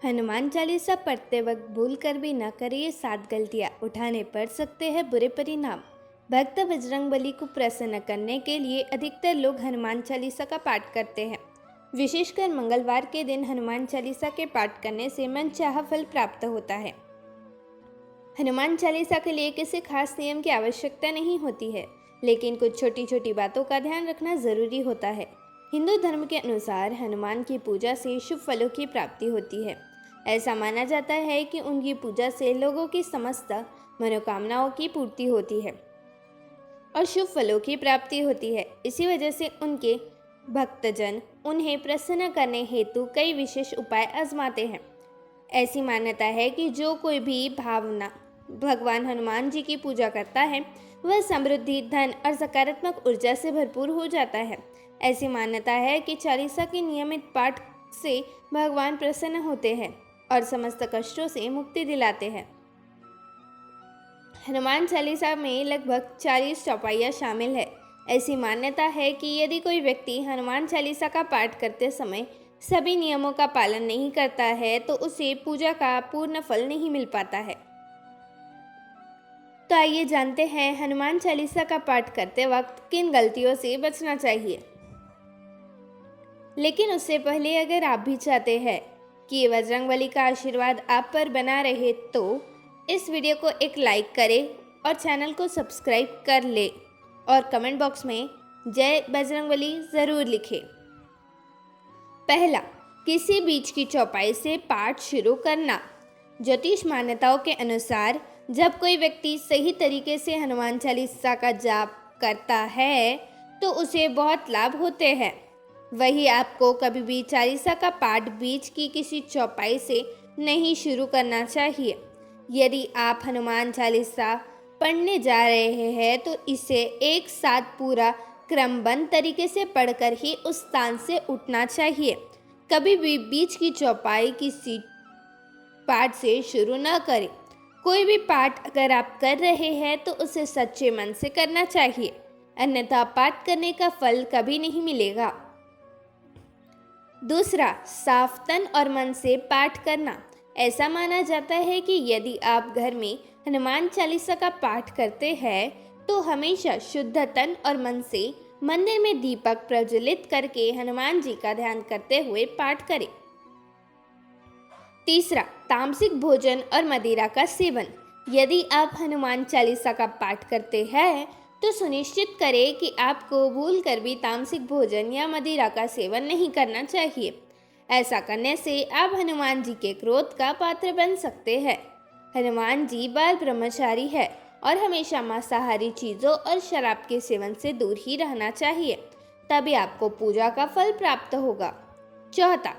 हनुमान चालीसा पढ़ते वक्त भूल कर भी न करें ये 7 गलतियाँ, उठाने पड़ सकते हैं बुरे परिणाम। भक्त बजरंगबली को प्रसन्न करने के लिए अधिकतर लोग हनुमान चालीसा का पाठ करते हैं। विशेषकर मंगलवार के दिन हनुमान चालीसा के पाठ करने से मनचाहा फल प्राप्त होता है। हनुमान चालीसा के लिए किसी खास नियम की आवश्यकता नहीं होती है, लेकिन कुछ छोटी छोटी बातों का ध्यान रखना जरूरी होता है। हिंदू धर्म के अनुसार हनुमान की पूजा से शुभ फलों की प्राप्ति होती है। ऐसा माना जाता है कि उनकी पूजा से लोगों की समस्त मनोकामनाओं की पूर्ति होती है और शुभ फलों की प्राप्ति होती है। इसी वजह से उनके भक्तजन उन्हें प्रसन्न करने हेतु कई विशेष उपाय आजमाते हैं। ऐसी मान्यता है कि जो कोई भी भावना भगवान हनुमान जी की पूजा करता है वह समृद्धि, धन और सकारात्मक ऊर्जा से भरपूर हो जाता है। ऐसी मान्यता है कि चालीसा के नियमित पाठ से भगवान प्रसन्न होते हैं और समस्त कष्टों से मुक्ति दिलाते हैं। हनुमान चालीसा में लगभग 40 चौपाइयाँ शामिल है। ऐसी मान्यता है कि यदि कोई व्यक्ति हनुमान चालीसा का पाठ करते समय सभी नियमों का पालन नहीं करता है तो उसे पूजा का पूर्ण फल नहीं मिल पाता है। तो आइए जानते हैं हनुमान चालीसा का पाठ करते वक्त किन गलतियों से बचना चाहिए। लेकिन उससे पहले अगर आप भी चाहते हैं कि बजरंगबली का आशीर्वाद आप पर बना रहे तो इस वीडियो को एक लाइक करें और चैनल को सब्सक्राइब कर ले और कमेंट बॉक्स में जय बजरंगबली ज़रूर लिखें। पहला, किसी बीच की चौपाई से पाठ शुरू करना। ज्योतिष मान्यताओं के अनुसार जब कोई व्यक्ति सही तरीके से हनुमान चालीसा का जाप करता है तो उसे बहुत लाभ होते हैं। वही आपको कभी भी चालीसा का पाठ बीच की किसी चौपाई से नहीं शुरू करना चाहिए। यदि आप हनुमान चालीसा पढ़ने जा रहे हैं तो इसे एक साथ पूरा क्रमबद्ध तरीके से पढ़कर ही उस स्थान से उठना चाहिए। कभी भी बीच की चौपाई किसी पाठ से शुरू न करें। कोई भी पाठ अगर आप कर रहे हैं तो उसे सच्चे मन से करना चाहिए, अन्यथा पाठ करने का फल कभी नहीं मिलेगा। दूसरा, साफ तन और मन से पाठ करना। ऐसा माना जाता है कि यदि आप घर में हनुमान चालीसा का पाठ करते हैं तो हमेशा शुद्ध तन और मन से मंदिर में दीपक प्रज्वलित करके हनुमान जी का ध्यान करते हुए पाठ करें। तीसरा, तामसिक भोजन और मदिरा का सेवन। यदि आप हनुमान चालीसा का पाठ करते हैं तो सुनिश्चित करें कि आपको भूल कर भी तामसिक भोजन या मदिरा का सेवन नहीं करना चाहिए। ऐसा करने से आप हनुमान जी के क्रोध का पात्र बन सकते हैं। हनुमान जी बाल ब्रह्मचारी है और हमेशा मांसाहारी चीज़ों और शराब के सेवन से दूर ही रहना चाहिए, तभी आपको पूजा का फल प्राप्त होगा। चौथा,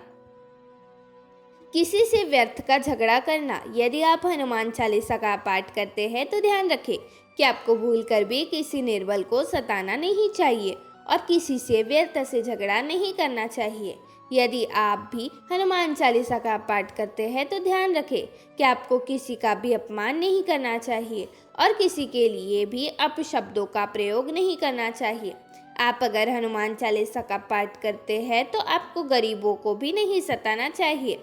किसी से व्यर्थ का झगड़ा करना। यदि आप हनुमान चालीसा का पाठ करते हैं तो ध्यान रखें कि आपको भूल कर भी किसी निर्बल को सताना नहीं चाहिए और किसी से व्यर्थ से झगड़ा नहीं करना चाहिए। यदि आप भी हनुमान चालीसा का पाठ करते हैं तो ध्यान रखें कि आपको किसी का भी अपमान नहीं करना चाहिए और किसी के लिए भी अपशब्दों का प्रयोग नहीं करना चाहिए। आप अगर हनुमान चालीसा का पाठ करते हैं तो आपको गरीबों को भी नहीं सताना चाहिए,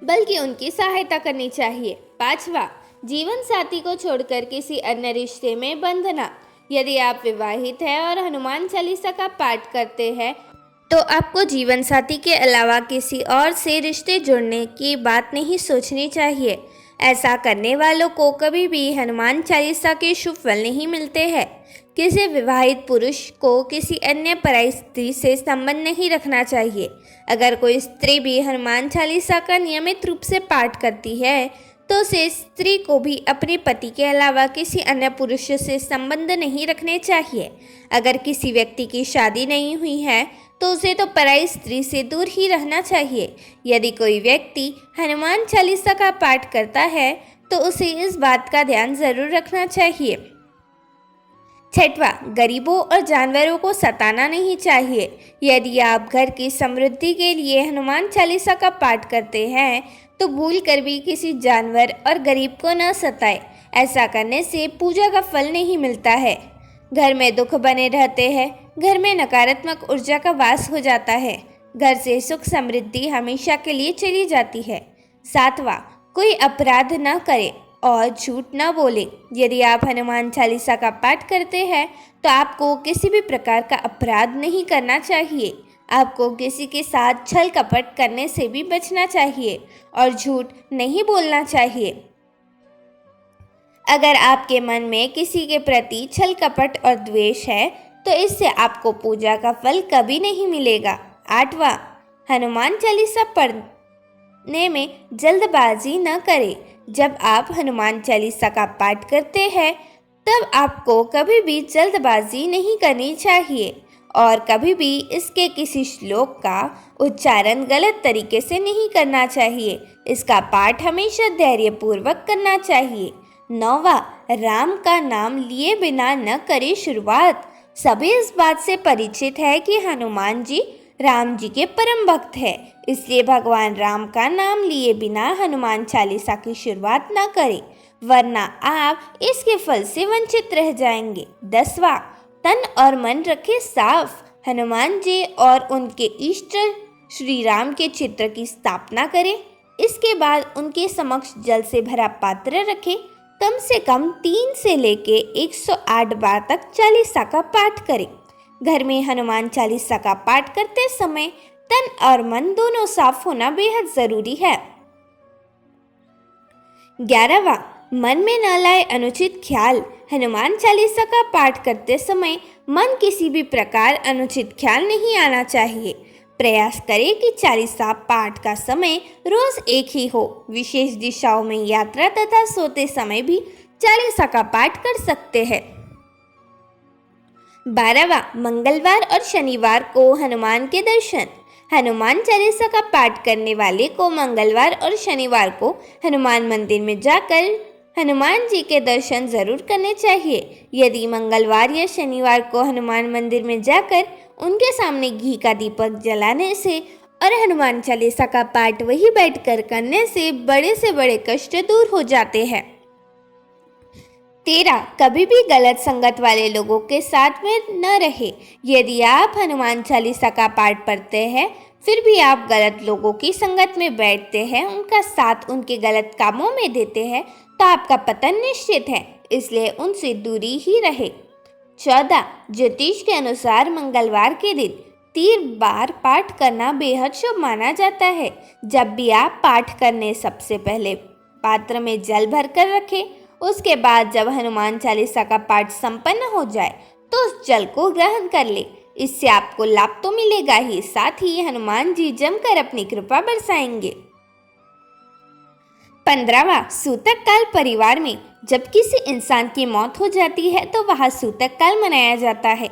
बल्कि उनकी सहायता करनी चाहिए। पांचवा, जीवन साथी को छोड़कर किसी अन्य रिश्ते में बंधना। यदि आप विवाहित हैं और हनुमान चालीसा का पाठ करते हैं तो आपको जीवन साथी के अलावा किसी और से रिश्ते जोड़ने की बात नहीं सोचनी चाहिए। ऐसा करने वालों को कभी भी हनुमान चालीसा के शुभ फल नहीं मिलते हैं। किसी विवाहित पुरुष को किसी अन्य पराई स्त्री से संबंध नहीं रखना चाहिए। अगर कोई स्त्री भी हनुमान चालीसा का नियमित रूप से पाठ करती है तो उसे स्त्री को भी अपने पति के अलावा किसी अन्य पुरुष से संबंध नहीं रखने चाहिए। अगर किसी व्यक्ति की शादी नहीं हुई है तो उसे तो पराई स्त्री से दूर ही रहना चाहिए। यदि कोई व्यक्ति हनुमान चालीसा का पाठ करता है तो उसे इस बात का ध्यान जरूर रखना चाहिए। छठवा, गरीबों और जानवरों को सताना नहीं चाहिए। यदि आप घर की समृद्धि के लिए हनुमान चालीसा का पाठ करते हैं तो भूल कर भी किसी जानवर और गरीब को न सताएं। ऐसा करने से पूजा का फल नहीं मिलता है। घर में दुख बने रहते हैं, घर में नकारात्मक ऊर्जा का वास हो जाता है। घर से सुख समृद्धि हमेशा के लिए चली जाती है। 7वां, कोई अपराध न करे और झूठ न बोले। यदि आप हनुमान चालीसा का पाठ करते हैं तो आपको किसी भी प्रकार का अपराध नहीं करना चाहिए। आपको किसी के साथ छल कपट करने से भी बचना चाहिए और झूठ नहीं बोलना चाहिए। अगर आपके मन में किसी के प्रति छल कपट और द्वेष है तो इससे आपको पूजा का फल कभी नहीं मिलेगा। 8वां, हनुमान चालीसा पढ़ने में जल्दबाजी न करें। जब आप हनुमान चालीसा का पाठ करते हैं तब आपको कभी भी जल्दबाजी नहीं करनी चाहिए और कभी भी इसके किसी श्लोक का उच्चारण गलत तरीके से नहीं करना चाहिए। इसका पाठ हमेशा धैर्यपूर्वक करना चाहिए। 9वां, राम का नाम लिए बिना न करे शुरुआत। सभी इस बात से परिचित है कि हनुमान जी राम जी के परम भक्त हैं, इसलिए भगवान राम का नाम लिए बिना हनुमान चालीसा की शुरुआत न करें, वरना आप इसके फल से वंचित रह जाएंगे। 10वां, तन और मन रखे साफ। हनुमान जी और उनके इष्ट श्री राम के चित्र की स्थापना करें। इसके बाद उनके समक्ष जल से भरा पात्र रखें। कम से कम 3 से लेके 108 बार तक चालीसा का पाठ करें। घर में हनुमान चालीसा का पाठ करते समय तन और मन दोनों साफ होना बेहद जरूरी है। 11वां, मन में न लाए अनुचित ख्याल। हनुमान चालीसा का पाठ करते समय मन किसी भी प्रकार अनुचित ख्याल नहीं आना चाहिए। प्रयास करें कि चालीसा पाठ का समय रोज एक ही हो। विशेष दिशाओं में यात्रा तथा सोते समय भी चालीसा का पाठ कर सकते हैं। 12वां, मंगलवार और शनिवार को हनुमान के दर्शन। हनुमान चालीसा का पाठ करने वाले को मंगलवार और शनिवार को हनुमान मंदिर में जाकर हनुमान जी के दर्शन जरूर करने चाहिए। यदि मंगलवार या शनिवार को हनुमान मंदिर में जाकर उनके सामने घी का दीपक जलाने से और हनुमान चालीसा का पाठ वही बैठकर करने से बड़े कष्ट दूर हो जाते हैं। 13, कभी भी गलत संगत वाले लोगों के साथ में न रहे। यदि आप हनुमान चालीसा का पाठ पढ़ते हैं फिर भी आप गलत लोगों की संगत में बैठते हैं, उनका साथ उनके गलत कामों में देते हैं तो आपका पतन निश्चित है, इसलिए उनसे दूरी ही रहे। 14, ज्योतिष के अनुसार मंगलवार के दिन 3 बार पाठ करना बेहद शुभ माना जाता है। जब भी आप पाठ करने सबसे पहले पात्र में जल भरकर रखें, उसके बाद जब हनुमान चालीसा का पाठ संपन्न हो जाए तो उस जल को ग्रहण कर ले। इससे आपको लाभ तो मिलेगा ही, साथ ही हनुमान जी जमकर अपनी कृपा बरसाएंगे। 15वां, सूतक काल परिवार में जब किसी इंसान की मौत हो जाती है तो वह सूतक काल मनाया जाता है।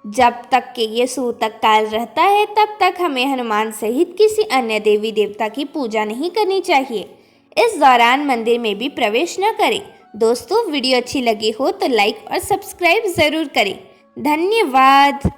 जब तक कि ये सूतक काल रहता है तब तक हमें हनुमान सहित किसी अन्य देवी देवता की पूजा नहीं करनी चाहिए। इस दौरान मंदिर में भी प्रवेश न करें। दोस्तों, वीडियो अच्छी लगी हो तो लाइक और सब्सक्राइब ज़रूर करें। धन्यवाद।